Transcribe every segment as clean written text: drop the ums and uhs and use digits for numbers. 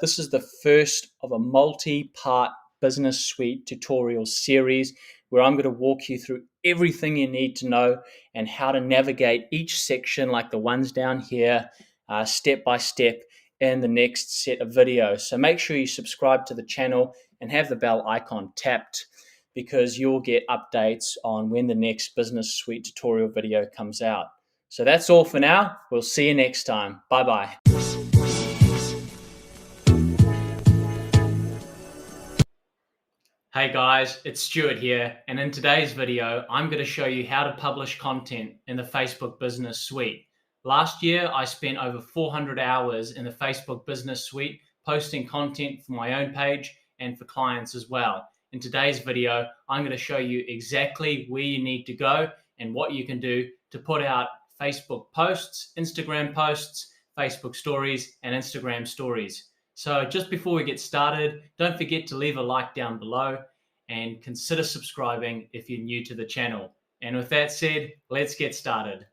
This is the first of a multi-part business suite tutorial series where I'm going to walk you through everything you need to know and how to navigate each section like the ones down here, step by step in the next set of videos. So make sure you subscribe to the channel and have the bell icon tapped because you'll get updates on when the next business suite tutorial video comes out. So that's all for now. We'll see you next time. Bye-bye. Hey guys, it's Stuart here, and in today's video, I'm going to show you how to publish content in the Facebook Business Suite. Last year, I spent over 400 hours in the Facebook Business Suite posting content for my own page and for clients as well. In today's video, I'm going to show you exactly where you need to go and what you can do to put out Facebook posts, Instagram posts, Facebook stories, and Instagram stories. So just before we get started, don't forget to leave a like down below and consider subscribing if you're new to the channel. And with that said, let's get started.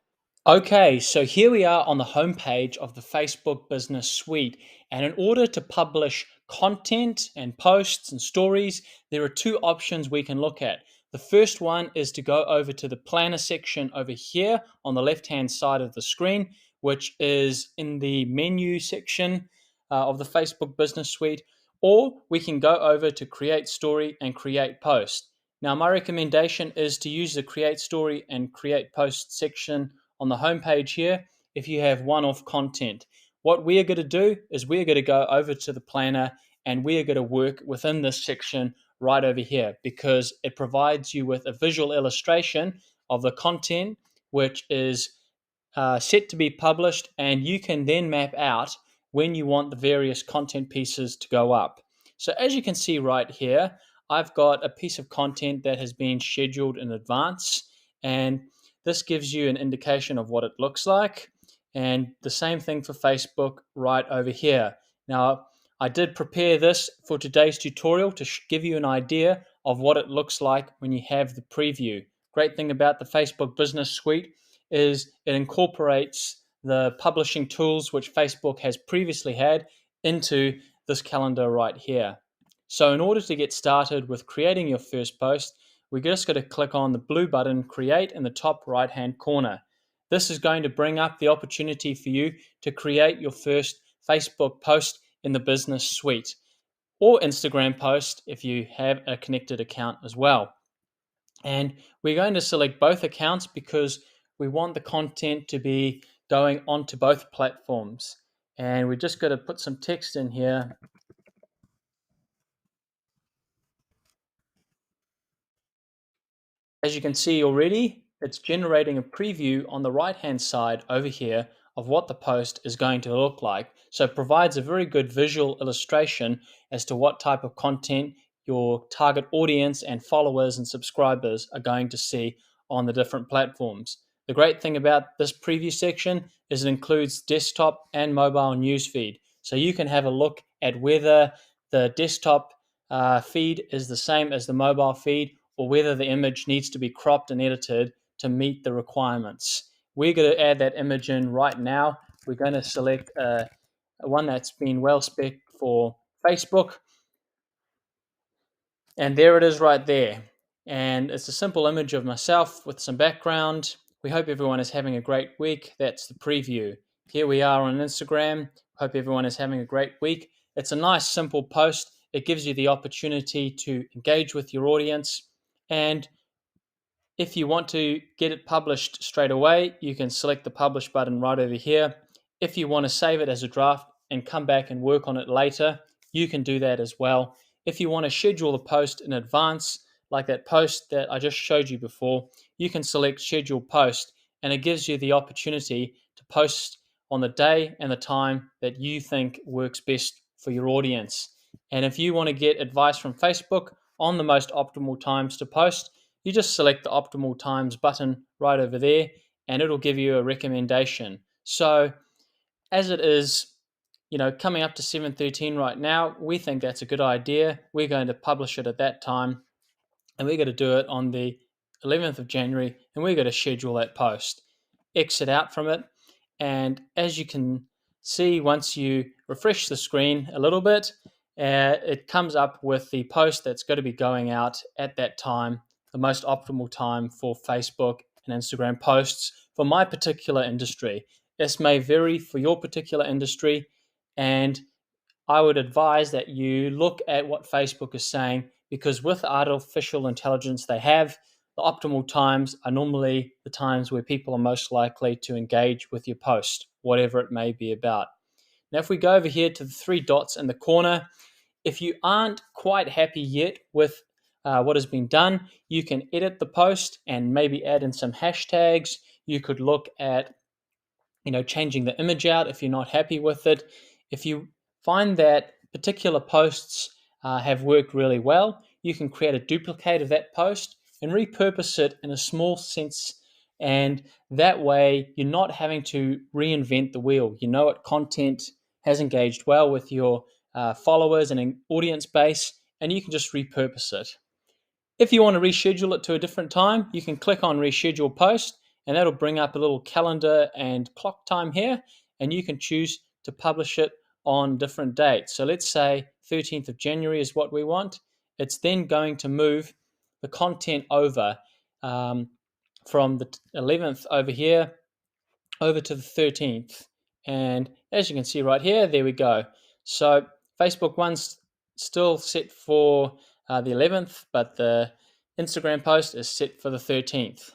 Okay, so here we are on the homepage of the Facebook Business Suite. And in order to publish content and posts and stories, there are two options we can look at. The first one is to go over to the planner section over here on the left-hand side of the screen, which is in the menu section of the Facebook Business Suite, or we can go over to create story and create post. Now, my recommendation is to use the create story and create post section on the homepage here if you have one-off content. What we are going to do is we're going to go over to the planner and we are going to work within this section right over here because it provides you with a visual illustration of the content which is set to be published, and you can then map out when you want the various content pieces to go up. So as you can see right here, I've got a piece of content that has been scheduled in advance, and this gives you an indication of what it looks like. And the same thing for Facebook right over here. Now, I did prepare this for today's tutorial to give you an idea of what it looks like when you have the preview. Great thing about the Facebook Business Suite is it incorporates the publishing tools which Facebook has previously had into this calendar right here. So in order to get started with creating your first post, we're just going to click on the blue button, Create, in the top right-hand corner. This is going to bring up the opportunity for you to create your first Facebook post in the Business Suite, or Instagram post if you have a connected account as well. And we're going to select both accounts because we want the content to be going onto both platforms. And we're just going to put some text in here. As you can see already, it's generating a preview on the right-hand side over here of what the post is going to look like. So it provides a very good visual illustration as to what type of content your target audience and followers and subscribers are going to see on the different platforms. The great thing about this preview section is it includes desktop and mobile newsfeed. So you can have a look at whether the desktop feed is the same as the mobile feed, or whether the image needs to be cropped and edited to meet the requirements. We're going to add that image in right now. We're going to select one that's been well spec'd for Facebook. And there it is right there. And it's a simple image of myself with some background. We hope everyone is having a great week. That's the preview. Here we are on Instagram. Hope everyone is having a great week. It's a nice, simple post. It gives you the opportunity to engage with your audience. And if you want to get it published straight away, you can select the publish button right over here. If you want to save it as a draft and come back and work on it later, you can do that as well. If you want to schedule the post in advance, like that post that I just showed you before, you can select schedule post, and it gives you the opportunity to post on the day and the time that you think works best for your audience. And if you want to get advice from Facebook on the most optimal times to post, you just select the optimal times button right over there, and it'll give you a recommendation. So as it is, coming up to 7:13 right now, we think that's a good idea. We're going to publish it at that time, and we're going to do it on the 11th of January, and we're going to schedule that post. Exit out from it, and as you can see once you refresh the screen a little bit, it comes up with the post that's going to be going out at that time, the most optimal time for Facebook and Instagram posts for my particular industry. This may vary for your particular industry, and I would advise that you look at what Facebook is saying, because with artificial intelligence they have, the optimal times are normally the times where people are most likely to engage with your post, whatever it may be about. Now, if we go over here to the three dots in the corner, if you aren't quite happy yet with what has been done, you can edit the post and maybe add in some hashtags. You could look at changing the image out if you're not happy with it. If you find that particular posts have worked really well, you can create a duplicate of that post and repurpose it in a small sense, and that way you're not having to reinvent the wheel. You know what content has engaged well with your followers and an audience base, and you can just repurpose it. If you want to reschedule it to a different time, you can click on reschedule post, and that'll bring up a little calendar and clock time here, and you can choose to publish it on different dates. So let's say 13th of January is what we want. It's then going to move the content over from the 11th over here over to the 13th. And as you can see right here, there we go. So Facebook one's still set for the 11th, but the Instagram post is set for the 13th.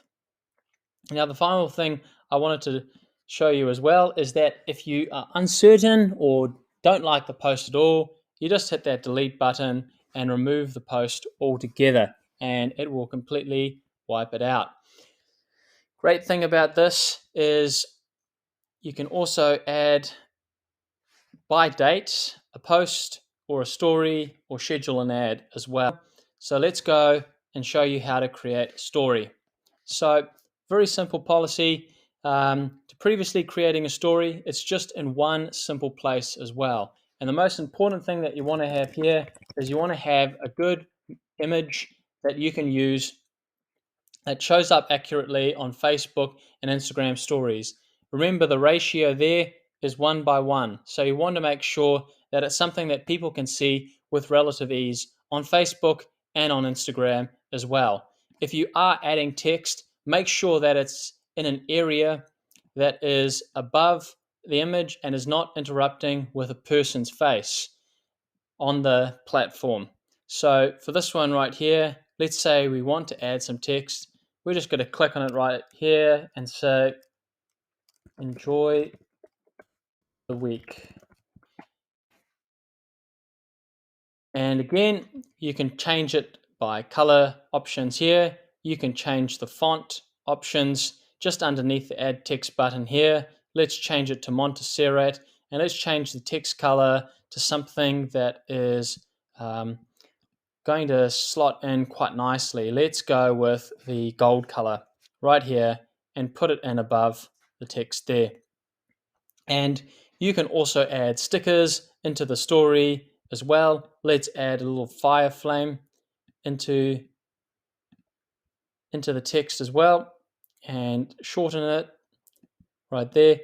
Now, the final thing I wanted to show you as well is that if you are uncertain or don't like the post at all, you just hit that delete button and remove the post altogether, and it will completely wipe it out. Great thing about this is you can also add by date a post or a story, or schedule an ad as well. So let's go and show you how to create a story. So very simple policy. To previously creating a story, it's just in one simple place as well. And the most important thing that you want to have here is you want to have a good image that you can use that shows up accurately on Facebook and Instagram stories. Remember, the ratio there is 1:1. So you want to make sure that it's something that people can see with relative ease on Facebook and on Instagram as well. If you are adding text, make sure that it's in an area that is above the image and is not interrupting with a person's face on the platform. So for this one right here, let's say we want to add some text. We're just going to click on it right here and say, enjoy the week. And again, you can change it by color options here. You can change the font options just underneath the add text button here. Let's change it to Montserrat, and let's change the text color to something that is going to slot in quite nicely. Let's go with the gold color right here and put it in above the text there. And you can also add stickers into the story as well. Let's add a little fire flame into the text as well and shorten it right there.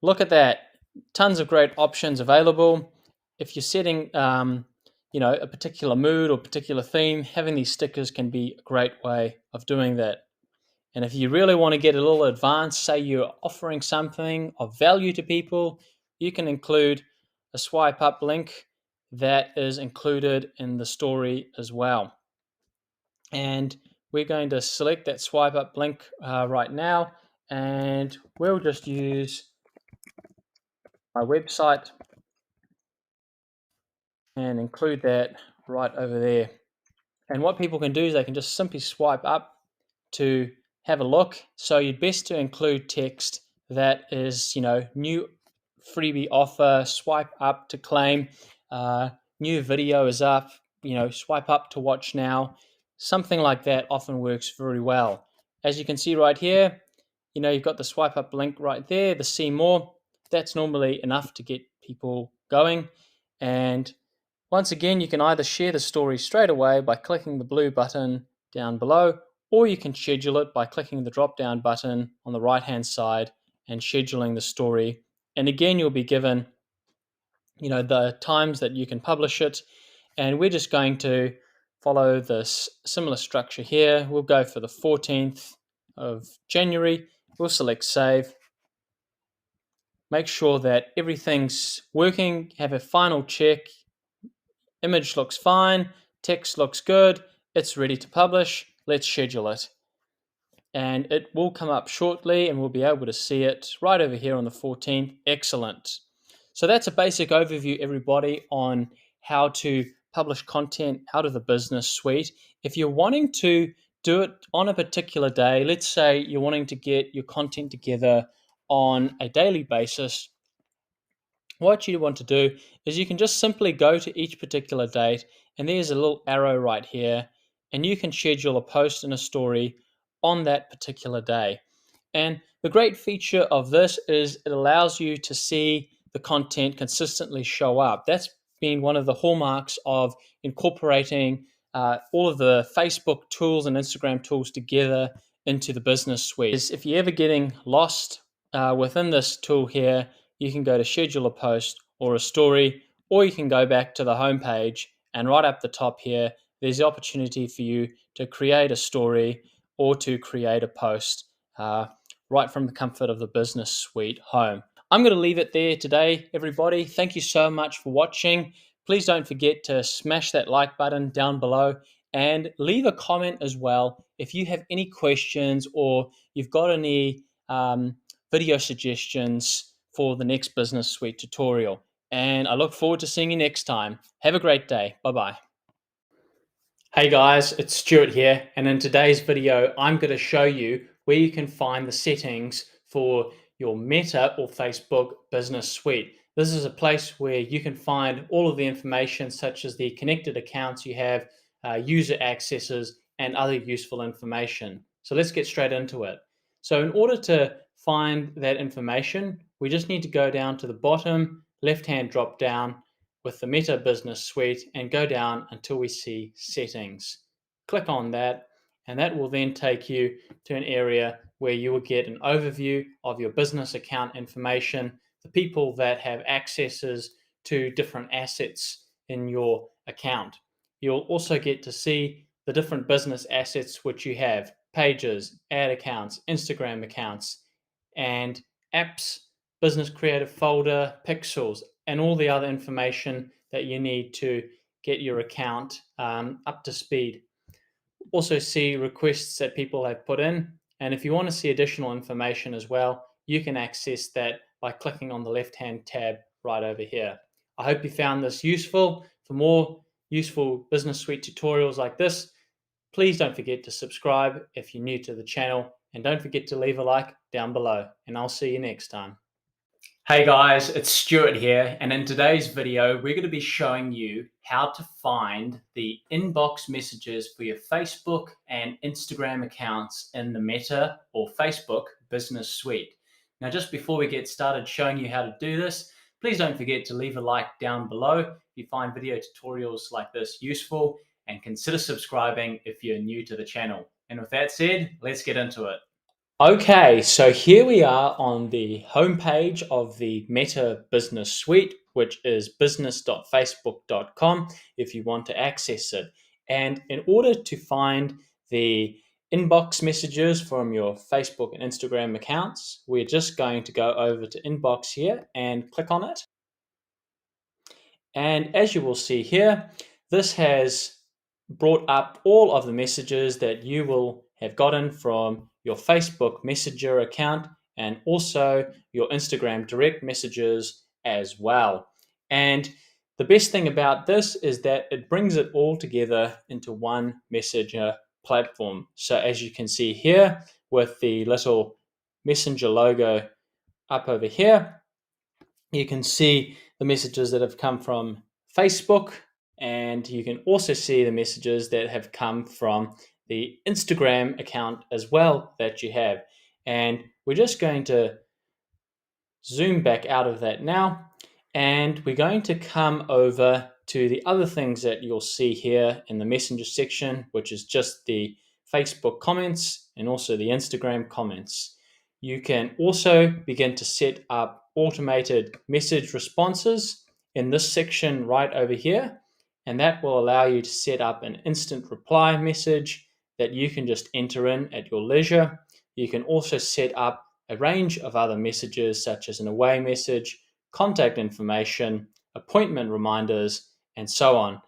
Look at that. Tons of great options available. If you're setting a particular mood or particular theme, having these stickers can be a great way of doing that. And if you really want to get a little advanced, say you're offering something of value to people, you can include a swipe up link that is included in the story as well. And we're going to select that swipe up link right now, and we'll just use my website and include that right over there. And what people can do is they can just simply swipe up to have a look. So you'd best to include text that is, new freebie offer, swipe up to claim, new video is up, swipe up to watch now. Something like that often works very well. As you can see right here, you've got the swipe up link right there, the see more. That's normally enough to get people going. And once again, you can either share the story straight away by clicking the blue button down below, or you can schedule it by clicking the drop down button on the right hand side and scheduling the story. And again, you'll be given the times that you can publish it. And we're just going to follow this similar structure here. We'll go for the 14th of January. We'll select save. Make sure that everything's working. Have a final check. Image looks fine. Text looks good. It's ready to publish. Let's schedule it. And it will come up shortly and we'll be able to see it right over here on the 14th. Excellent. So that's a basic overview, everybody, on how to publish content out of the business suite. If you're wanting to do it on a particular day, let's say you're wanting to get your content together on a daily basis, what you want to do is you can just simply go to each particular date, and there's a little arrow right here, and you can schedule a post and a story on that particular day. And the great feature of this is it allows you to see the content consistently show up. That's been one of the hallmarks of incorporating all of the Facebook tools and Instagram tools together into the business suite. If you're ever getting lost within this tool here, you can go to schedule a post or a story, or you can go back to the home page, and right up the top here, there's the opportunity for you to create a story or to create a post right from the comfort of the business suite home. I'm going to leave it there today, everybody. Thank you so much for watching. Please don't forget to smash that like button down below and leave a comment as well if you have any questions or you've got any video suggestions for the next business suite tutorial. And I look forward to seeing you next time. Have a great day. Bye-bye. Hey guys, it's Stuart here, and in today's video I'm going to show you where you can find the settings for your Meta or Facebook Business Suite. This is a place where you can find all of the information such as the connected accounts you have, user accesses, and other useful information. So let's get straight into it. So in order to find that information, we just need to go down to the bottom left-hand drop down with the Meta Business Suite and go down until we see Settings. Click on that, and that will then take you to an area where you will get an overview of your business account information, the people that have accesses to different assets in your account. You'll also get to see the different business assets which you have: pages, ad accounts, Instagram accounts, and apps, business creative folder, pixels, and all the other information that you need to get your account up to speed. Also see requests that people have put in, and if you want to see additional information as well, you can access that by clicking on the left-hand tab right over here. I hope you found this useful. For more useful business suite tutorials like this, please don't forget to subscribe if you're new to the channel, and don't forget to leave a like down below, and I'll see you next time. Hey guys, it's Stuart here, and in today's video we're going to be showing you how to find the inbox messages for your Facebook and Instagram accounts in the Meta or Facebook Business Suite. Now just before we get started showing you how to do this, please don't forget to leave a like down below if you find video tutorials like this useful, and consider subscribing if you're new to the channel. And with that said, let's get into it. Okay, so here we are on the homepage of the Meta Business Suite, which is business.facebook.com if you want to access it. And in order to find the inbox messages from your Facebook and Instagram accounts, we're just going to go over to inbox here and click on it. And as you will see here, this has brought up all of the messages that you will have gotten from your Facebook Messenger account and also your Instagram direct messages as well. And the best thing about this is that it brings it all together into one messenger platform. So as you can see here with the little messenger logo up over here, you can see the messages that have come from Facebook, and you can also see the messages that have come from the Instagram account as well that you have. And we're just going to zoom back out of that now, and we're going to come over to the other things that you'll see here in the Messenger section, which is just the Facebook comments and also the Instagram comments. You can also begin to set up automated message responses in this section right over here, and that will allow you to set up an instant reply message that you can just enter in at your leisure. You can also set up a range of other messages such as an away message, contact information, appointment reminders, and so on.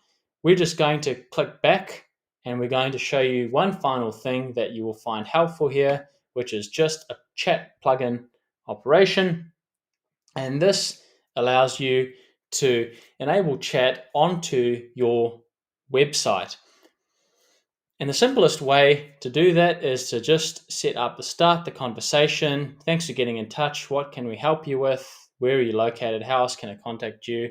We're just going to click back and we're going to show you one final thing that you will find helpful here, which is just a chat plugin operation. And this allows you to enable chat onto your website. And the simplest way to do that is to just set up the conversation. Thanks for getting in touch. What can we help you with? Where are you located? How else can I contact you?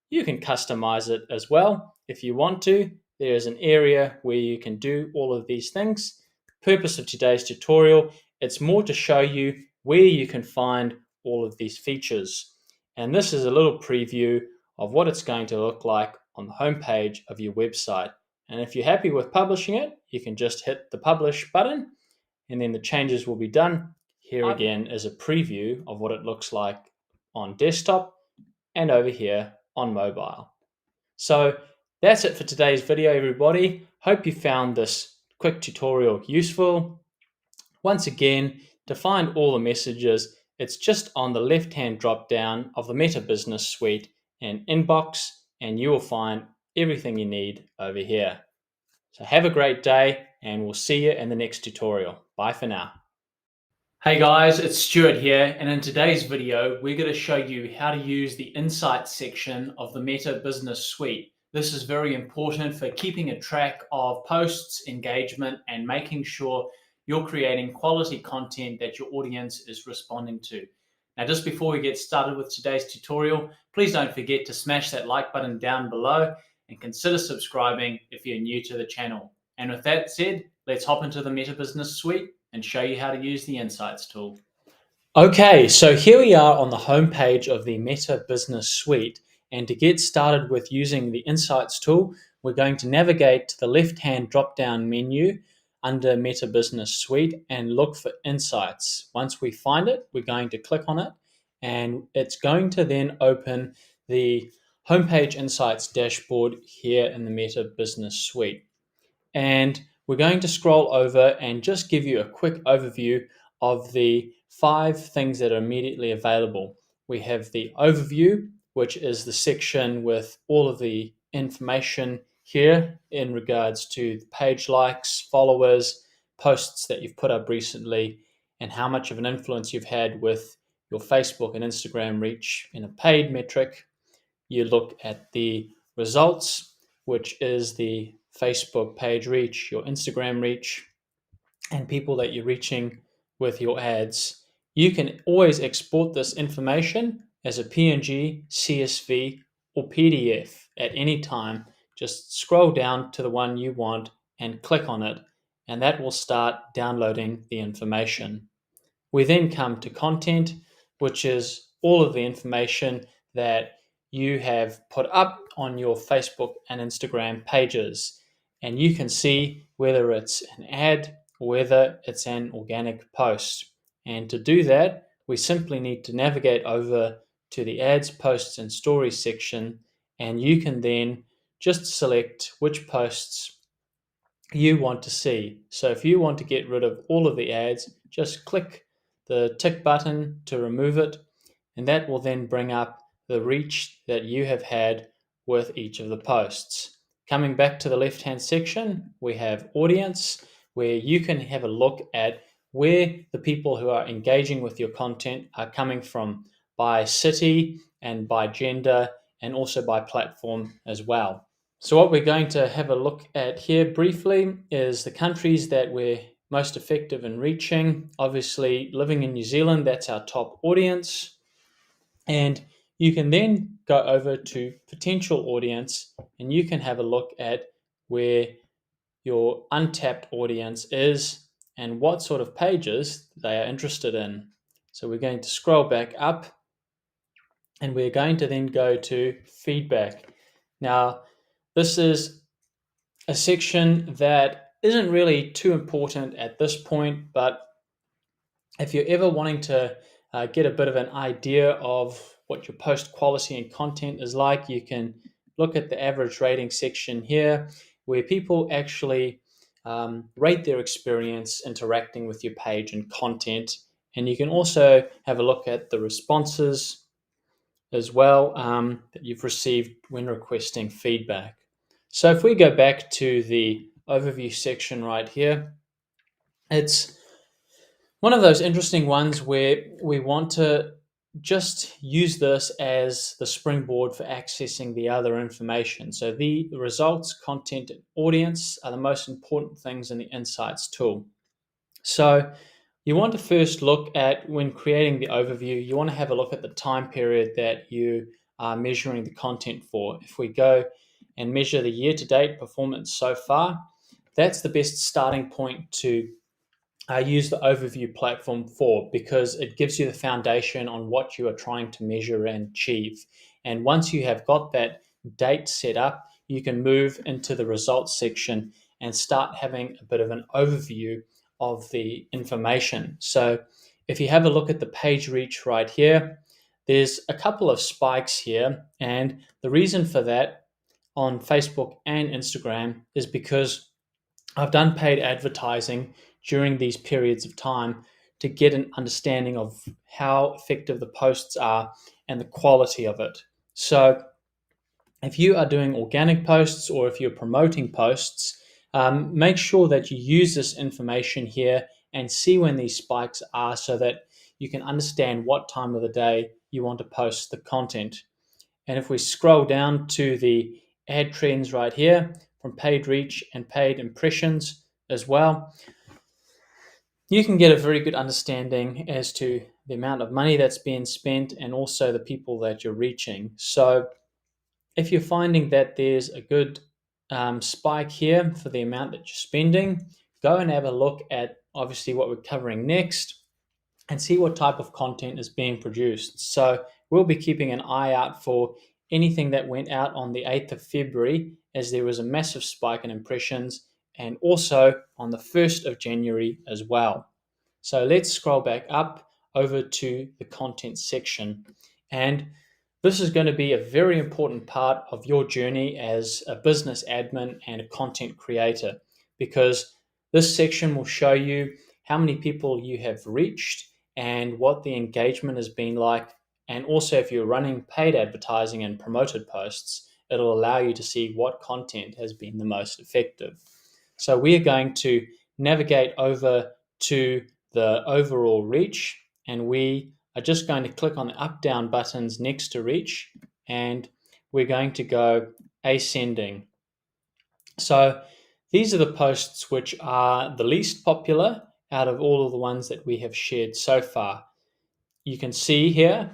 You can customize it as well if you want to. There is an area where you can do all of these things. Purpose of today's tutorial, it's more to show you where you can find all of these features. And this is a little preview of what it's going to look like on the homepage of your website. And if you're happy with publishing it, you can just hit the publish button and then the changes will be done. Here again is a preview of what it looks like on desktop and over here on mobile. So that's it for today's video, everybody. Hope you found this quick tutorial useful. Once again, to find all the messages, it's just on the left-hand drop-down of the Meta Business Suite and Inbox, and you will find everything you need over here. So have a great day, and we'll see you in the next tutorial. Bye for now. Hey guys, it's Stuart here, and in today's video, we're going to show you how to use the Insights section of the Meta Business Suite. This is very important for keeping a track of posts, engagement, and making sure you're creating quality content that your audience is responding to. Now, just before we get started with today's tutorial, please don't forget to smash that like button down below and consider subscribing if you're new to the channel. And with that said, let's hop into the Meta Business Suite and show you how to use the Insights tool. Okay, so here we are on the home page of the Meta Business Suite. And to get started with using the Insights tool, we're going to navigate to the left-hand drop-down menu under Meta Business Suite and look for Insights. Once we find it, we're going to click on it, and it's going to then open the Homepage Insights dashboard here in the Meta Business Suite. And we're going to scroll over and just give you a quick overview of the 5 things that are immediately available. We have the overview, which is the section with all of the information here in regards to the page likes, followers, posts that you've put up recently, and how much of an influence you've had with your Facebook and Instagram reach in a paid metric. You look at the results, which is the Facebook page reach, your Instagram reach, and people that you're reaching with your ads. You can always export this information as a PNG, CSV, or PDF at any time. Just scroll down to the one you want and click on it, and that will start downloading the information. We then come to content, which is all of the information that you have put up on your Facebook and Instagram pages. And you can see whether it's an ad or whether it's an organic post. And to do that, we simply need to navigate over to the ads, posts, and stories section, and you can then just select which posts you want to see. So if you want to get rid of all of the ads, just click the tick button to remove it, and that will then bring up the reach that you have had with each of the posts. Coming back to the left-hand section, we have audience, where you can have a look at where the people who are engaging with your content are coming from by city and by gender and also by platform as well. So what we're going to have a look at here briefly is the countries that we're most effective in reaching. Obviously, living in New Zealand, that's our top audience. And you can then go over to potential audience and you can have a look at where your untapped audience is and what sort of pages they are interested in. So we're going to scroll back up and we're going to then go to feedback. Now, this is a section that isn't really too important at this point, but if you're ever wanting to get a bit of an idea of what your post quality and content is like, you can look at the average rating section here, where people actually rate their experience interacting with your page and content. And you can also have a look at the responses as well that you've received when requesting feedback. So if we go back to the overview section right here, it's one of those interesting ones where we want to just use this as the springboard for accessing the other information. So the results, content, and audience are the most important things in the insights tool. So you want to first look at, when creating the overview, you want to have a look at the time period that you are measuring the content for. If we go and measure the year-to-date performance so far, that's the best starting point to use the overview platform for, because it gives you the foundation on what you are trying to measure and achieve. And once you have got that date set up, you can move into the results section and start having a bit of an overview of the information. So if you have a look at the page reach right here, there's a couple of spikes here. And the reason for that on Facebook and Instagram is because I've done paid advertising during these periods of time to get an understanding of how effective the posts are and the quality of it. So if you are doing organic posts or if you're promoting posts, make sure that you use this information here and see when these spikes are, so that you can understand what time of the day you want to post the content. And if we scroll down to the ad trends right here, from paid reach and paid impressions as well, you can get a very good understanding as to the amount of money that's being spent and also the people that you're reaching. So if you're finding that there's a good spike here for the amount that you're spending, go and have a look at obviously what we're covering next and see what type of content is being produced. So we'll be keeping an eye out for anything that went out on the 8th of February, as there was a massive spike in impressions, and also on the 1st of January as well. So let's scroll back up over to the content section. And this is going to be a very important part of your journey as a business admin and a content creator, because this section will show you how many people you have reached and what the engagement has been like. And also, if you're running paid advertising and promoted posts, it'll allow you to see what content has been the most effective. So we are going to navigate over to the overall reach, and we are just going to click on the up down buttons next to reach, and we're going to go ascending. So these are the posts which are the least popular out of all of the ones that we have shared so far. You can see here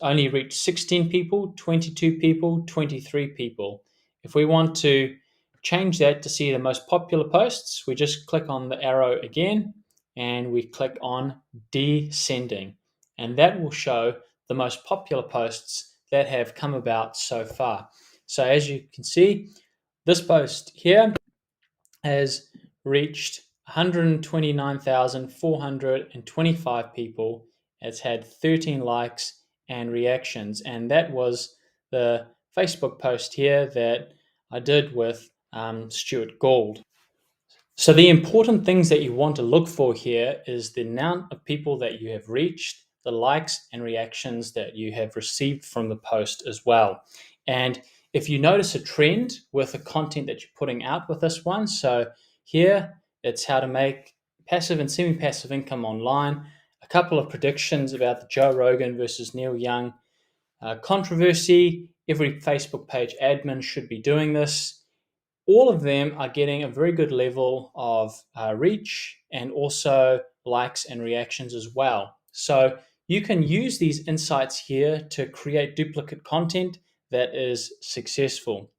only reached 16 people, 22 people, 23 people. If we want to change that to see the most popular posts, we just click on the arrow again and we click on descending, and that will show the most popular posts that have come about so far. So as you can see, this post here has reached 129,425 people. It's had 13 likes and reactions, and that was the Facebook post here that I did with Stuart Gould. So the important things that you want to look for here is the amount of people that you have reached, the likes and reactions that you have received from the post as well. And if you notice a trend with the content that you're putting out with this one, so here it's how to make passive and semi-passive income online, a couple of predictions about the Joe Rogan versus Neil Young controversy, every Facebook page admin should be doing this. All of them are getting a very good level of reach and also likes and reactions as well. So you can use these insights here to create duplicate content that is successful.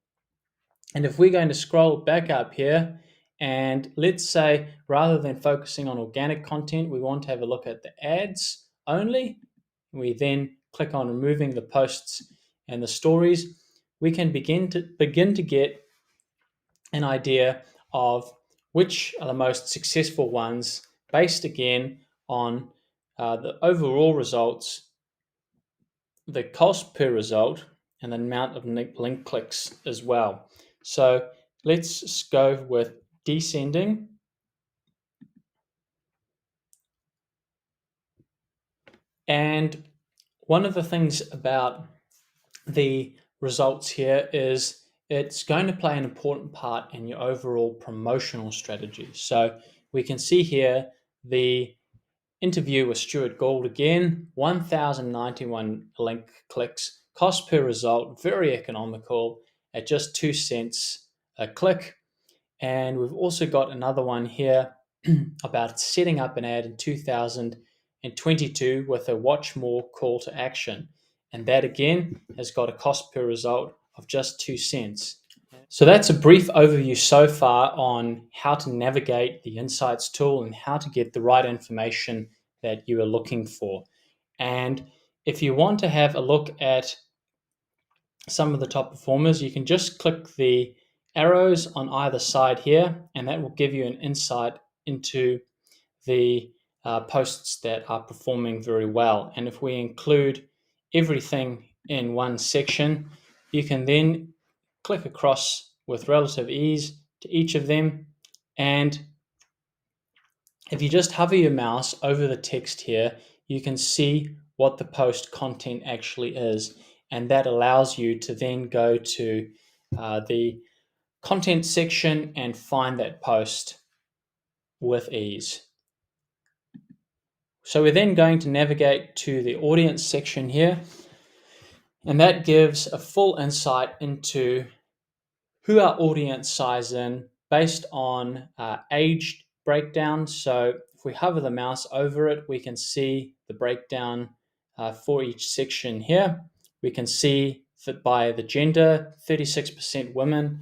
And if we're going to scroll back up here, and let's say rather than focusing on organic content, we want to have a look at the ads only, we then click on removing the posts and the stories, we can begin to get an idea of which are the most successful ones, based again on the overall results the cost per result and the amount of link clicks as well. So let's go with descending. And one of the things about the results here is it's going to play an important part in your overall promotional strategy. So we can see here the interview with Stuart Gould again, 1,091 link clicks, cost per result, very economical at just 2 cents a click. And we've also got another one here about setting up an ad in 2022 with a watch more call to action. And that again has got a cost per result of just 2 cents. So that's a brief overview so far on how to navigate the Insights tool and how to get the right information that you are looking for. And if you want to have a look at some of the top performers, you can just click the arrows on either side here, and that will give you an insight into the posts that are performing very well. And if we include everything in one section, you can then click across with relative ease to each of them. And if you just hover your mouse over the text here, you can see what the post content actually is. And that allows you to then go to the content section and find that post with ease. So we're then going to navigate to the audience section here, and that gives a full insight into who our audience size in based on age breakdown. So if we hover the mouse over it, we can see the breakdown for each section here. We can see that by the gender, 36% women,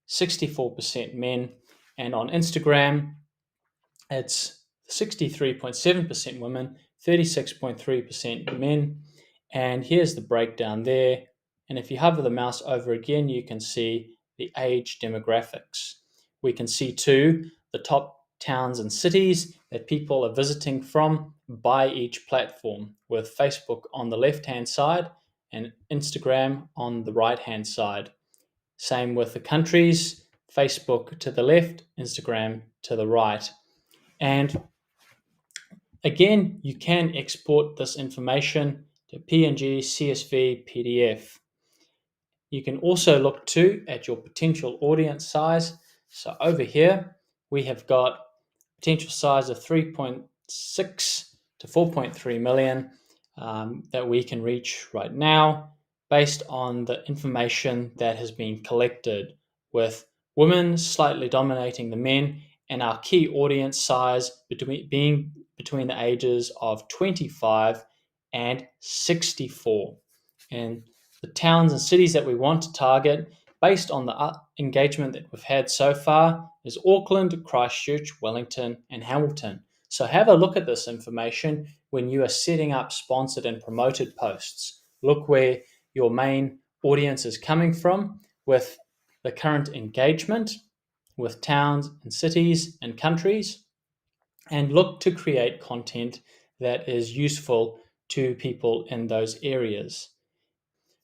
64% men, and on Instagram, it's 63.7% women, 36.3% men. And here's the breakdown there. And if you hover the mouse over again, you can see the age demographics. We can see too the top towns and cities that people are visiting from by each platform, with Facebook on the left-hand side and Instagram on the right-hand side. Same with the countries, Facebook to the left, Instagram to the right. And again, you can export this information to PNG, CSV, PDF. You can also look too at your potential audience size. So over here, we have got potential size of 3.6 to 4.3 million that we can reach right now based on the information that has been collected, with women slightly dominating the men, and our key audience size being between the ages of 25 and 64. And the towns and cities that we want to target based on the engagement that we've had so far is Auckland, Christchurch, Wellington, and Hamilton. So have a look at this information when you are setting up sponsored and promoted posts. Look where your main audience is coming from with the current engagement with towns and cities and countries, and look to create content that is useful to people in those areas.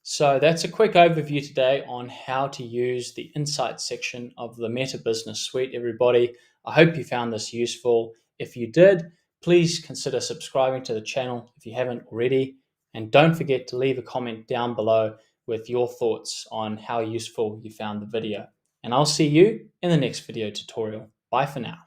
So that's a quick overview today on how to use the Insights section of the Meta Business Suite, everybody. I hope you found this useful. If you did, please consider subscribing to the channel if you haven't already. And don't forget to leave a comment down below with your thoughts on how useful you found the video. And I'll see you in the next video tutorial. Bye for now.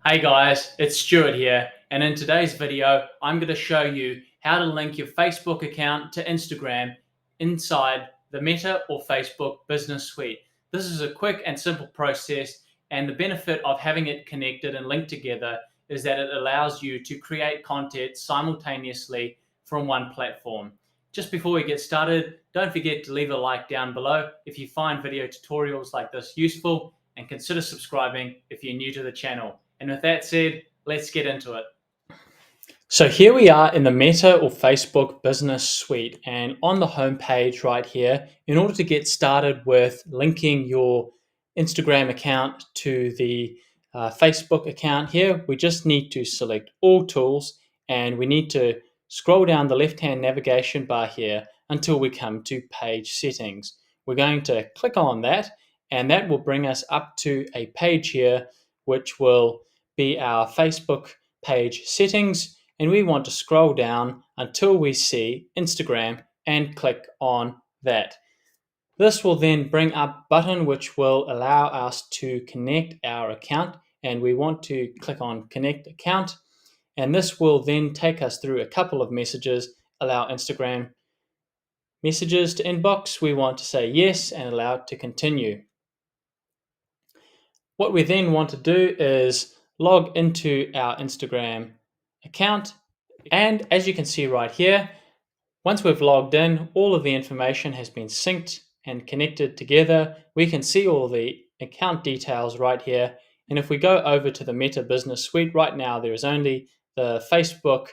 Hey guys, it's Stuart here, and in today's video, I'm going to show you how to link your Facebook account to Instagram inside the Meta or Facebook Business Suite. This is a quick and simple process, and the benefit of having it connected and linked together is that it allows you to create content simultaneously from one platform. Just before we get started, don't forget to leave a like down below if you find video tutorials like this useful, and consider subscribing if you're new to the channel. And with that said, let's get into it. So here we are in the Meta or Facebook Business Suite, and on the home page right here, in order to get started with linking your Instagram account to the Facebook account here, we just need to select all tools, and we need to scroll down the left-hand navigation bar here until we come to page settings. We're going to click on that, and that will bring us up to a page here which will be our Facebook page settings, and we want to scroll down until we see Instagram and click on that. This will then bring up a button which will allow us to connect our account, and we want to click on connect account, and this will then take us through a couple of messages. Allow Instagram messages to inbox. We want to say yes and allow it to continue. What we then want to do is log into our Instagram account, and as you can see right here, once we've logged in, all of the information has been synced and connected together. We can see all the account details right here. And if we go over to the Meta Business Suite, right now there is only the Facebook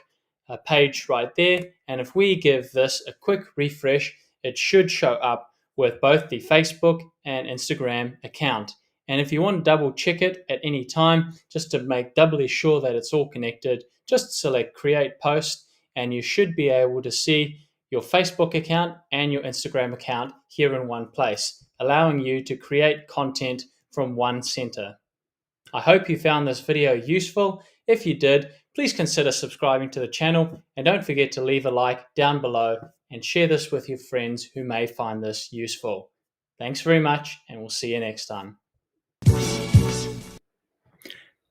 page right there. And if we give this a quick refresh, it should show up with both the Facebook and Instagram account. And if you want to double check it at any time, just to make doubly sure that it's all connected, just select Create Post, and you should be able to see your Facebook account and your Instagram account here in one place, allowing you to create content from one center. I hope you found this video useful. If you did, please consider subscribing to the channel, and don't forget to leave a like down below and share this with your friends who may find this useful. Thanks very much, and we'll see you next time.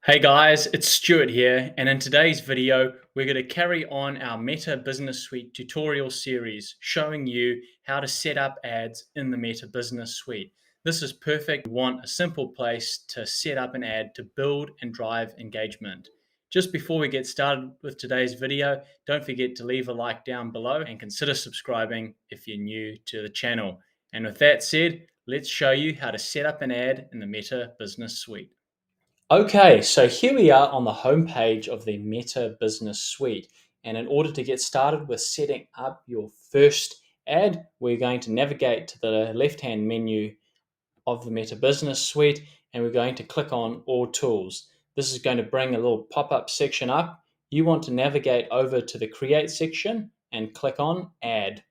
Hey guys, it's Stuart here, and in today's video we're going to carry on our Meta Business Suite tutorial series showing you how to set up ads in the Meta Business Suite. This is perfect if you want a simple place to set up an ad to build and drive engagement. Just before we get started with today's video, don't forget to leave a like down below and consider subscribing if you're new to the channel. And with that said, let's show you how to set up an ad in the Meta Business Suite. Okay, so here we are on the home page of the Meta Business Suite. And in order to get started with setting up your first ad, we're going to navigate to the left-hand menu of the Meta Business Suite, and we're going to click on All Tools. This is going to bring a little pop-up section up. You want to navigate over to the Create section and click on Ad.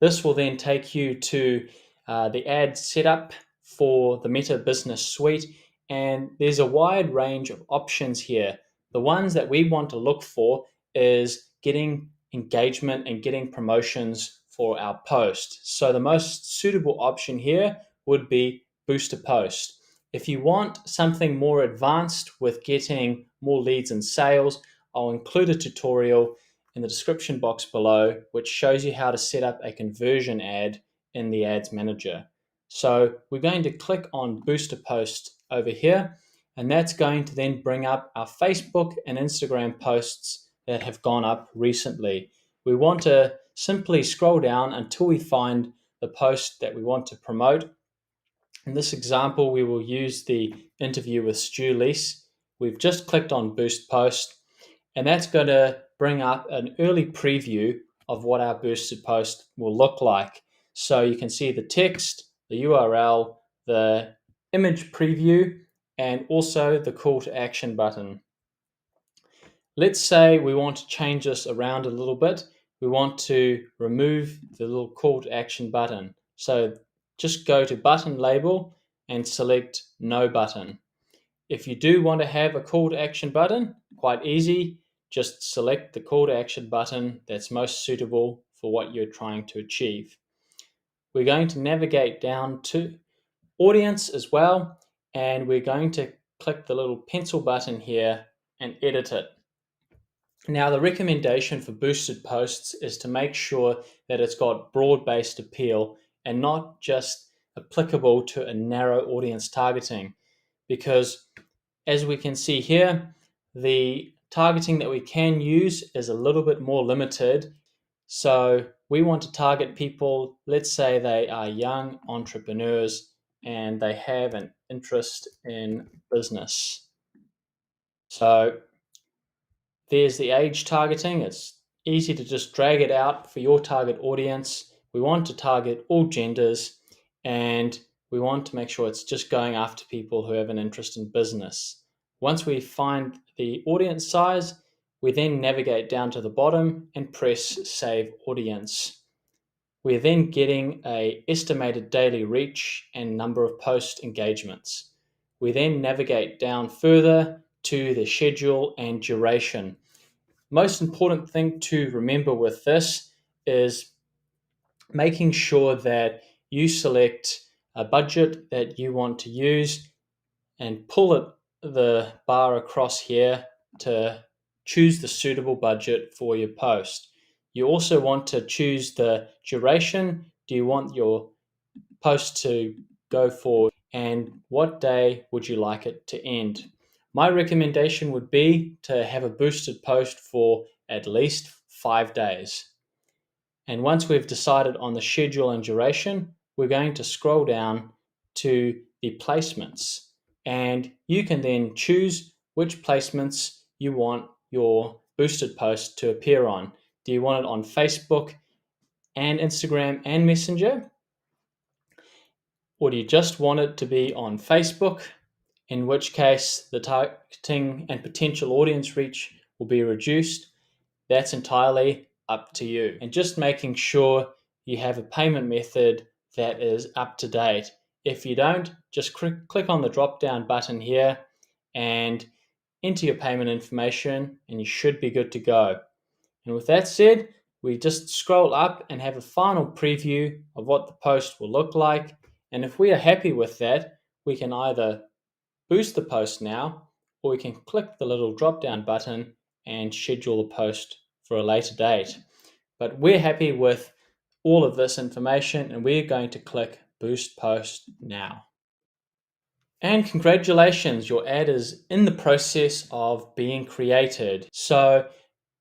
This will then take you to the ad setup for the Meta Business Suite. And there's a wide range of options here. The ones that we want to look for is getting engagement and getting promotions for our post. So the most suitable option here would be Boost a Post. If you want something more advanced with getting more leads and sales, I'll include a tutorial in the description box below which shows you how to set up a conversion ad in the Ads Manager. So we're going to click on Boost a Post over here, and that's going to then bring up our Facebook and Instagram posts that have gone up recently. We want to simply scroll down until we find the post that we want to promote. In this example, we will use the interview with Stu Leese. We've just clicked on Boost Post, and that's going to bring up an early preview of what our boosted post will look like. So you can see the text, the URL, the image preview, and also the call to action button. Let's say we want to change this around a little bit. We want to remove the little call to action button. So just go to button label and select no button. If you do want to have a call to action button, quite easy, just select the call to action button that's most suitable for what you're trying to achieve. We're going to navigate down to audience as well, and we're going to click the little pencil button here and edit it. Now, the recommendation for boosted posts is to make sure that it's got broad-based appeal and not just applicable to a narrow audience targeting, because as we can see here, the targeting that we can use is a little bit more limited. So we want to target people, let's say they are young entrepreneurs and they have an interest in business. So there's the age targeting. It's easy to just drag it out for your target audience. We want to target all genders, and we want to make sure it's just going after people who have an interest in business. Once we find the audience size, We then navigate down to the bottom and press Save Audience. We're then getting an estimated daily reach and number of post engagements. We then navigate down further to the schedule and duration. Most important thing to remember with this is making sure that you select a budget that you want to use and pull the bar across here to choose the suitable budget for your post. You also want to choose the duration. Do you want your post to go for, and what day would you like it to end? My recommendation would be to have a boosted post for at least 5 days. And once we've decided on the schedule and duration, we're going to scroll down to the placements. And you can then choose which placements you want your boosted post to appear on. Do you want it on Facebook and Instagram and Messenger? Or do you just want it to be on Facebook? In which case, the targeting and potential audience reach will be reduced. That's entirely up to you. And just making sure you have a payment method that is up to date. If you don't, just click on the drop down button here and enter your payment information, and you should be good to go. And with that said, we just scroll up and have a final preview of what the post will look like. And if we are happy with that, we can either boost the post now, or we can click the little drop down button and schedule the post for a later date. But we're happy with all of this information, and we're going to click Boost Post now. And congratulations, your ad is in the process of being created. So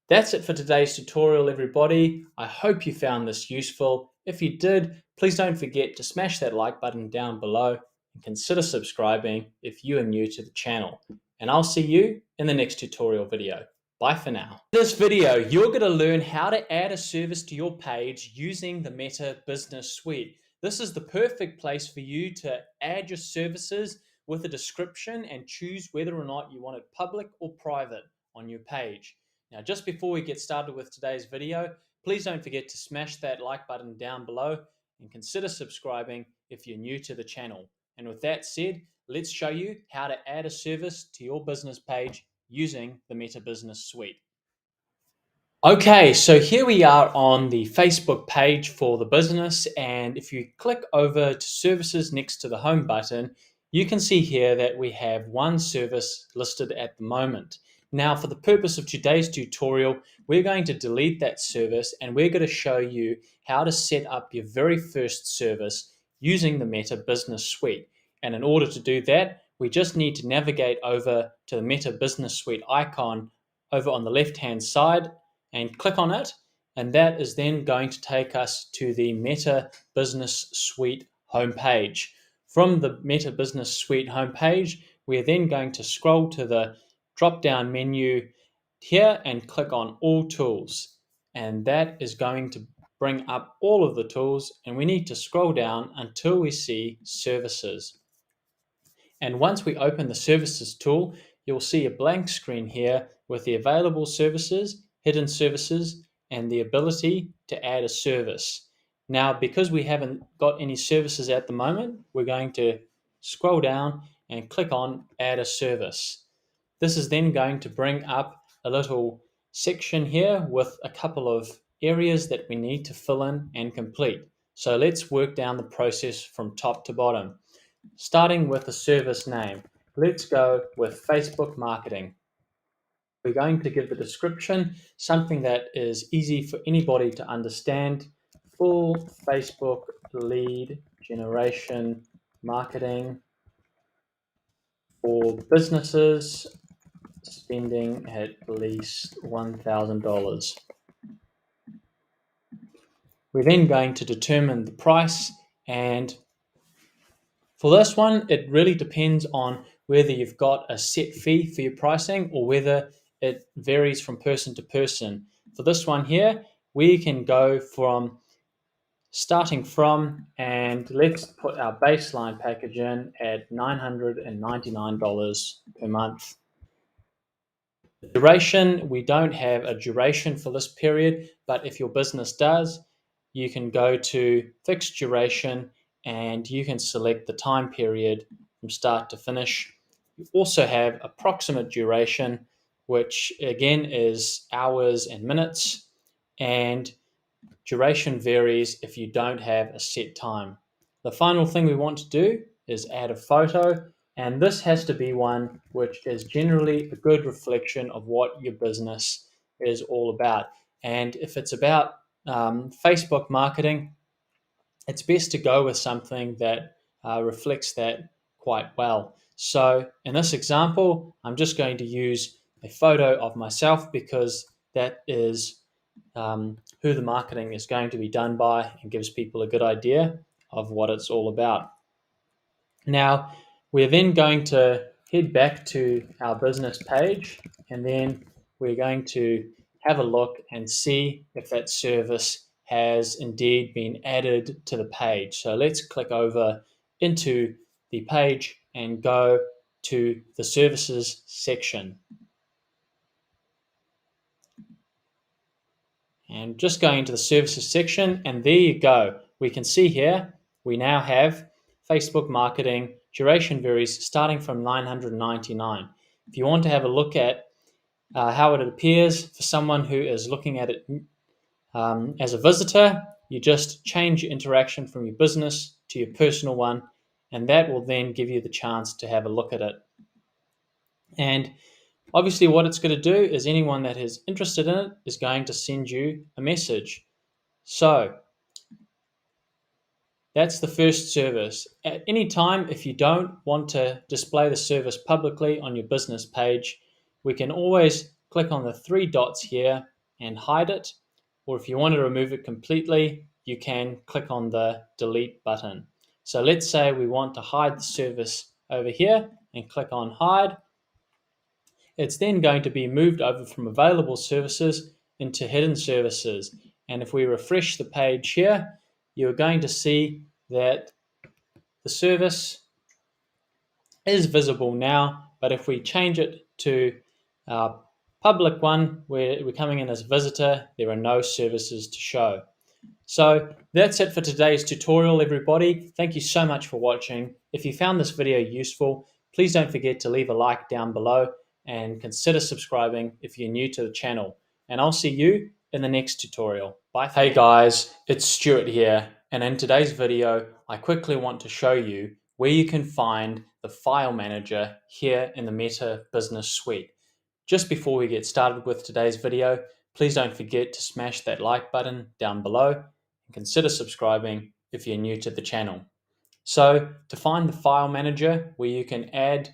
that's it for today's tutorial, everybody. I hope you found this useful. If you did, please don't forget to smash that like button down below and consider subscribing if you are new to the channel. And I'll see you in the next tutorial video. Bye for now. In this video, you're going to learn how to add a service to your page using the Meta Business Suite. This is the perfect place for you to add your services with a description and choose whether or not you want it public or private on your page. Now, just before we get started with today's video, please don't forget to smash that like button down below and consider subscribing if you're new to the channel. And with that said, let's show you how to add a service to your business page using the Meta Business Suite. Okay, so here we are on the Facebook page for the business, and if you click over to services next to the home button, you can see here that we have one service listed at the moment. Now, for the purpose of today's tutorial, we're going to delete that service and we're going to show you how to set up your very first service using the Meta Business Suite. And in order to do that, we just need to navigate over to the Meta Business Suite icon over on the left-hand side and click on it. And that is then going to take us to the Meta Business Suite homepage. From the Meta Business Suite homepage, we're then going to scroll to the drop-down menu here and click on All Tools. And that is going to bring up all of the tools, and we need to scroll down until we see Services. And once we open the Services tool, you'll see a blank screen here with the available services, hidden services, and the ability to add a service. Now, because we haven't got any services at the moment, we're going to scroll down and click on Add a Service. This is then going to bring up a little section here with a couple of areas that we need to fill in and complete. So let's work down the process from top to bottom. Starting with the service name, let's go with Facebook marketing. We're going to give the description something that is easy for anybody to understand. Full Facebook lead generation marketing for businesses spending at least $1,000. We're then going to determine the price, and for this one, it really depends on whether you've got a set fee for your pricing or whether it varies from person to person. For this one here, we can go from starting from, and let's put our baseline package in at $999 per month. Duration, we don't have a duration for this period, but if your business does, you can go to fixed duration and you can select the time period from start to finish. You also have approximate duration, which again is hours and minutes, and duration varies if you don't have a set time. The final thing we want to do is add a photo, and this has to be one which is generally a good reflection of what your business is all about. And if it's about Facebook marketing, it's best to go with something that reflects that quite well. So in this example, I'm just going to use a photo of myself because that is who the marketing is going to be done by and gives people a good idea of what it's all about. Now, we're then going to head back to our business page and then we're going to have a look and see if that service has indeed been added to the page. So let's click over into the page and go to the services section. And just going to the services section, and there you go. We can see here, we now have Facebook marketing, duration varies starting from $999. If you want to have a look at how it appears for someone who is looking at it as a visitor, you just change your interaction from your business to your personal one, and that will then give you the chance to have a look at it. And obviously what it's going to do is anyone that is interested in it is going to send you a message. So that's the first service. At any time, if you don't want to display the service publicly on your business page, we can always click on the three dots here and hide it. Or if you want to remove it completely, you can click on the delete button. So let's say we want to hide the service over here and click on hide. It's then going to be moved over from available services into hidden services. And if we refresh the page here, you're going to see that the service is visible now, but if we change it to our public one where we're coming in as a visitor, there are no services to show. So that's it for today's tutorial, everybody. Thank you so much for watching. If you found this video useful, please don't forget to leave a like down below and consider subscribing if you're new to the channel. And I'll see you in the next tutorial. Bye. Hey guys, it's Stuart here. And in today's video, I quickly want to show you where you can find the file manager here in the Meta Business Suite. Just before we get started with today's video, please don't forget to smash that like button down below and consider subscribing if you're new to the channel. So to find the file manager where you can add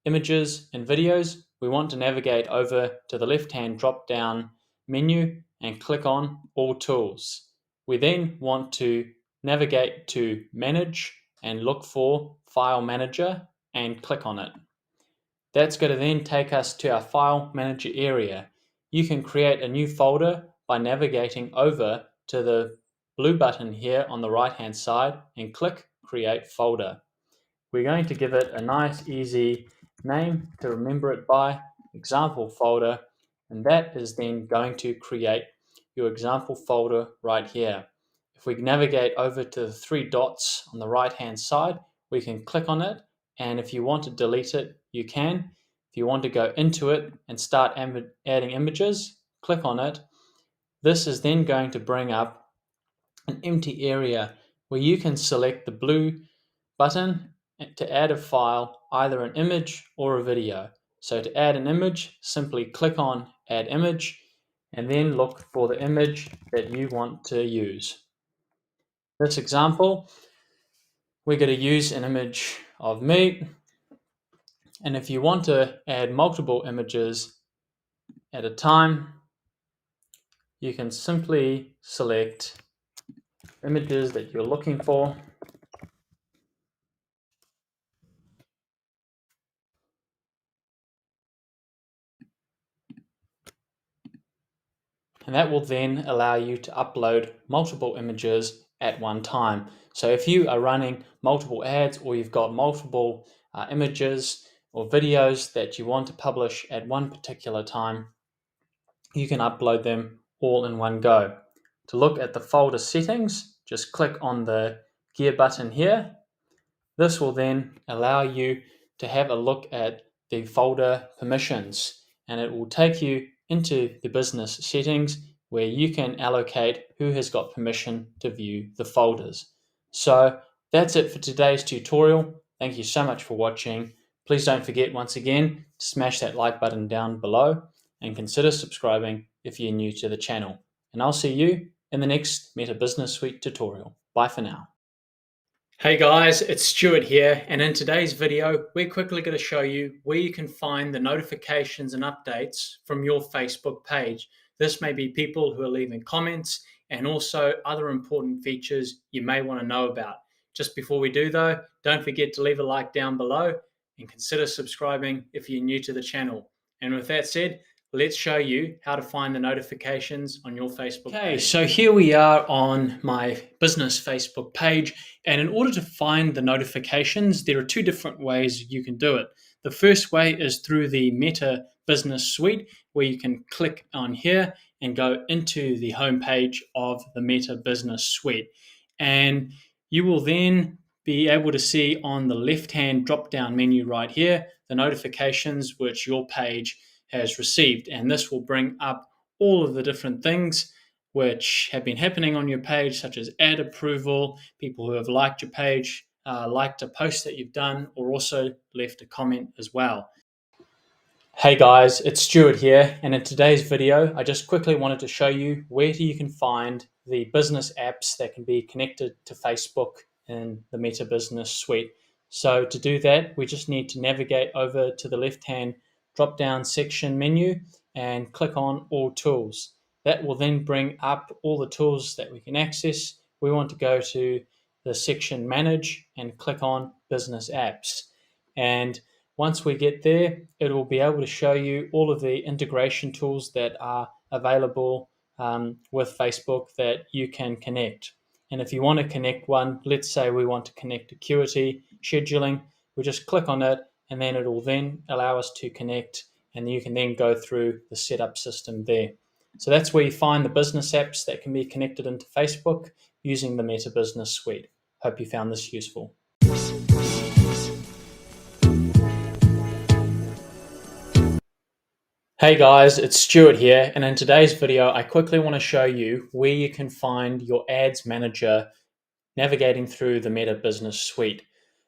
images and videos, we want to navigate over to the left-hand drop-down menu and click on All Tools. We then want to navigate to Manage and look for File Manager and click on it. That's going to then take us to our File Manager area. You can create a new folder by navigating over to the blue button here on the right hand side and click Create Folder. We're going to give it a nice easy name to remember it by, example folder, and that is then going to create your example folder right here. If we navigate over to the three dots on the right hand side, we can click on it, and if you want to delete it, you can. If you want to go into it and start adding images, click on it. This is then going to bring up an empty area where you can select the blue button to add a file, either an image or a video. So to add an image, simply click on Add Image and then look for the image that you want to use. In this example, we're going to use an image of me. And if you want to add multiple images at a time, you can simply select images that you're looking for. And that will then allow you to upload multiple images at one time. So if you are running multiple ads or you've got multiple images or videos that you want to publish at one particular time, you can upload them all in one go. To look at the folder settings, just click on the gear button here. This will then allow you to have a look at the folder permissions, and it will take you into the business settings where you can allocate who has got permission to view the folders. So that's it for today's tutorial. Thank you so much for watching. Please don't forget once again to smash that like button down below and consider subscribing if you're new to the channel. And I'll see you in the next Meta Business Suite tutorial. Bye for now. Hey guys, it's Stuart here, and in today's video, we're quickly going to show you where you can find the notifications and updates from your Facebook page. This may be people who are leaving comments and also other important features you may want to know about. Just before we do though, don't forget to leave a like down below and consider subscribing if you're new to the channel. And with that said, let's show you how to find the notifications on your Facebook page. So here we are on my business Facebook page, and in order to find the notifications, there are two different ways you can do it. The first way is through the Meta Business Suite, where you can click on here and go into the home page of the Meta Business Suite. And you will then be able to see on the left-hand drop-down menu right here, the notifications which your page has received, and this will bring up all of the different things which have been happening on your page, such as ad approval, people who have liked your page, liked a post that you've done, or also left a comment as well. Hey guys, it's Stuart here, and in today's video I just quickly wanted to show you where you can find the business apps that can be connected to Facebook in the Meta Business Suite. So to do that, we just need to navigate over to the left-hand drop-down section menu and click on All Tools. That will then bring up all the tools that we can access. We want to go to the section Manage and click on Business Apps. And once we get there, it will be able to show you all of the integration tools that are available with Facebook that you can connect. And if you want to connect one, let's say we want to connect Acuity scheduling, we just click on it, and then it will then allow us to connect, and you can then go through the setup system there. So that's where you find the business apps that can be connected into Facebook using the Meta Business Suite. Hope you found this useful. Hey guys, it's Stuart here, and in today's video I quickly want to show you where you can find your ads manager navigating through the Meta Business Suite.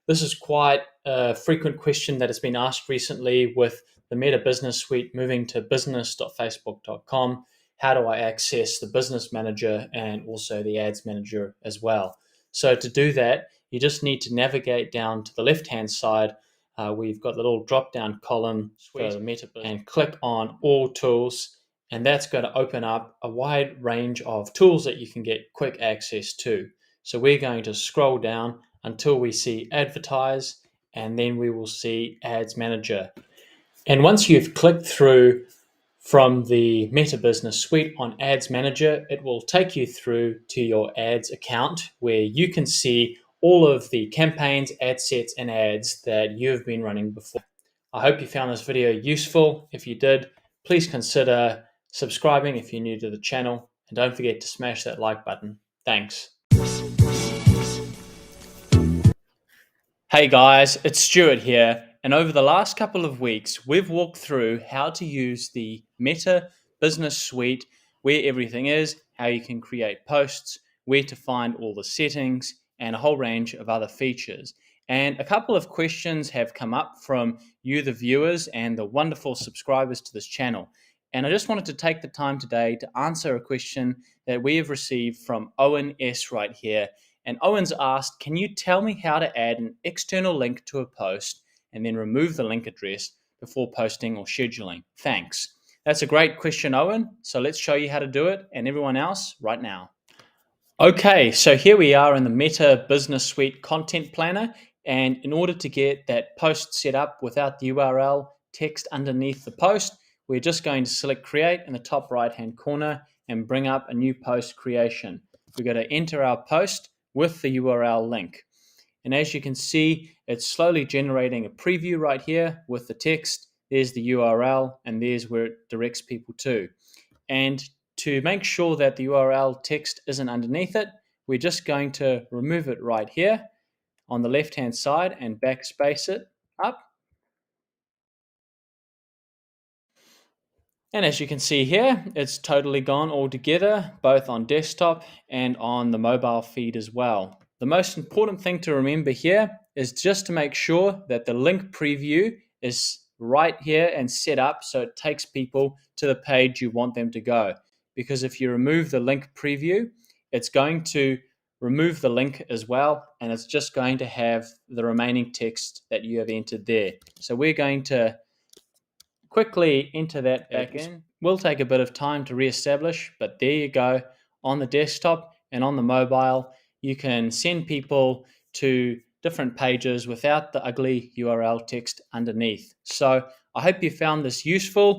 This is quite a frequent question that has been asked recently with the Meta Business Suite moving to business.facebook.com. How do I access the business manager and also the ads manager as well? So to do that, you just need to navigate down to the left-hand side where you've got the little drop-down column for the Meta and click on All Tools, and that's going to open up a wide range of tools that you can get quick access to. So we're going to scroll down until we see Advertise, and then we will see Ads Manager. And once you've clicked through from the Meta Business Suite on Ads Manager, it will take you through to your ads account where you can see all of the campaigns, ad sets, and ads that you've been running before. I hope you found this video useful. If you did, please consider subscribing if you're new to the channel, and don't forget to smash that like button. Thanks. Hey guys, it's Stuart here, and over the last couple of weeks we've walked through how to use the Meta Business Suite, where everything is, how you can create posts, where to find all the settings, and a whole range of other features. And a couple of questions have come up from you, the viewers, and the wonderful subscribers to this channel. And I just wanted to take the time today to answer a question that we have received from Owen S. right here. And Owen's asked, can you tell me how to add an external link to a post and then remove the link address before posting or scheduling? Thanks. That's a great question, Owen. So let's show you how to do it, and everyone else right now. Okay, so here we are in the Meta Business Suite Content Planner. And in order to get that post set up without the URL text underneath the post, we're just going to select Create in the top right-hand corner and bring up a new post creation. We're going to enter our post with the URL link. And as you can see, it's slowly generating a preview right here with the text. There's the URL, and there's where it directs people to. And to make sure that the URL text isn't underneath it, we're just going to remove it right here on the left-hand side and backspace it up. And as you can see here, it's totally gone altogether, both on desktop and on the mobile feed as well. The most important thing to remember here is just to make sure that the link preview is right here and set up so it takes people to the page you want them to go. Because if you remove the link preview, it's going to remove the link as well, and it's just going to have the remaining text that you have entered there. So we're going to quickly enter that back in. Will take a bit of time to reestablish, but there you go. On the desktop and on the mobile, you can send people to different pages without the ugly URL text underneath. So I hope you found this useful.